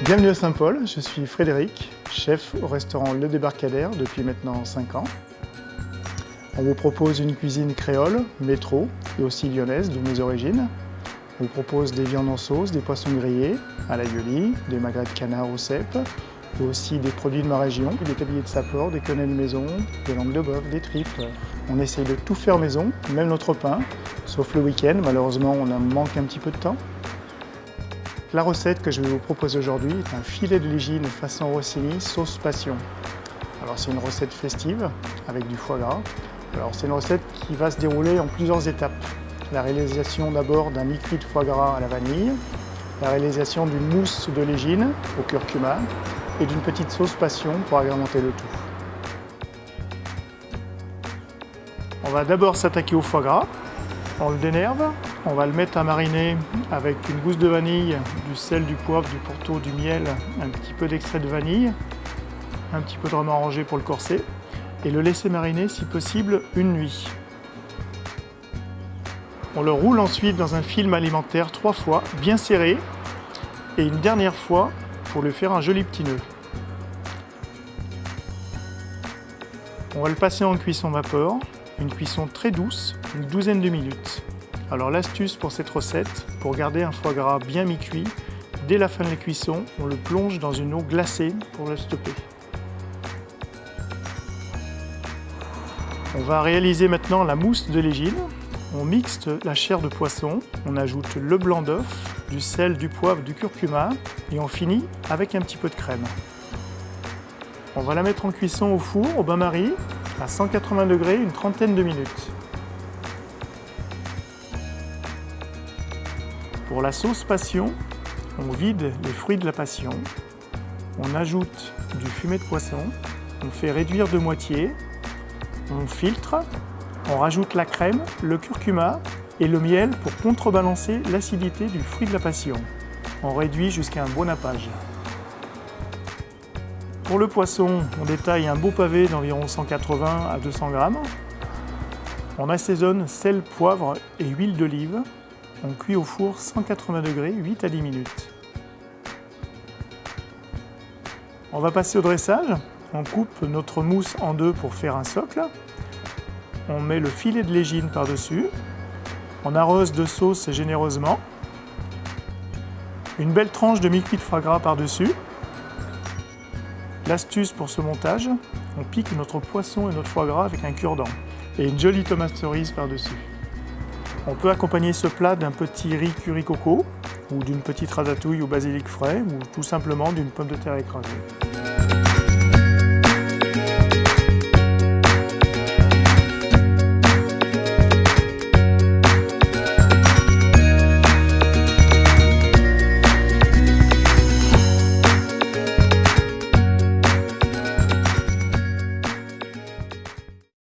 Bienvenue à Saint-Paul, je suis Frédéric, chef au restaurant Le Débarcadère depuis maintenant 5 ans. On vous propose une cuisine créole, métro et aussi lyonnaise, d'où mes origines. On vous propose des viandes en sauce, des poissons grillés à l'aïoli, des magrets de canard au cèpe, et aussi des produits de ma région, des tabliers de sapeur, des quenelles maison, des langues de bœuf, des tripes. On essaye de tout faire maison, même notre pain, sauf le week-end, malheureusement on en manque un petit peu de temps. La recette que je vais vous proposer aujourd'hui est un filet de légine façon Rossini sauce passion. Alors c'est une recette festive avec du foie gras. Alors c'est une recette qui va se dérouler en plusieurs étapes. La réalisation d'abord d'un liquide foie gras à la vanille, la réalisation d'une mousse de légine au curcuma et d'une petite sauce passion pour agrémenter le tout. On va d'abord s'attaquer au foie gras. On le dénerve, on va le mettre à mariner avec une gousse de vanille, du sel, du poivre, du pourtour, du miel, un petit peu d'extrait de vanille, un petit peu de rhum arrangé pour le corser et le laisser mariner si possible une nuit. On le roule ensuite dans un film alimentaire 3 fois, bien serré, et une dernière fois pour lui faire un joli petit nœud. On va le passer en cuisson vapeur, une cuisson très douce, une douzaine de minutes. Alors l'astuce pour cette recette, pour garder un foie gras bien mi-cuit, dès la fin de la cuisson, on le plonge dans une eau glacée pour le stopper. On va réaliser maintenant la mousse de légine. On mixte la chair de poisson, on ajoute le blanc d'œuf, du sel, du poivre, du curcuma et on finit avec un petit peu de crème. On va la mettre en cuisson au four, au bain-marie, à 180 degrés, une trentaine de minutes. Pour la sauce passion, on vide les fruits de la passion, on ajoute du fumet de poisson, on fait réduire de moitié, on filtre, on rajoute la crème, le curcuma et le miel pour contrebalancer l'acidité du fruit de la passion. On réduit jusqu'à un bon nappage. Pour le poisson, on détaille un beau pavé d'environ 180 à 200 grammes. On assaisonne sel, poivre et huile d'olive. On cuit au four 180 degrés, 8 à 10 minutes. On va passer au dressage. On coupe notre mousse en deux pour faire un socle. On met le filet de légine par-dessus. On arrose de sauce généreusement. Une belle tranche de mi-cuit de foie gras par-dessus. L'astuce pour ce montage, on pique notre poisson et notre foie gras avec un cure-dent et une jolie tomate cerise par-dessus. On peut accompagner ce plat d'un petit riz curry coco ou d'une petite ratatouille au basilic frais ou tout simplement d'une pomme de terre écrasée.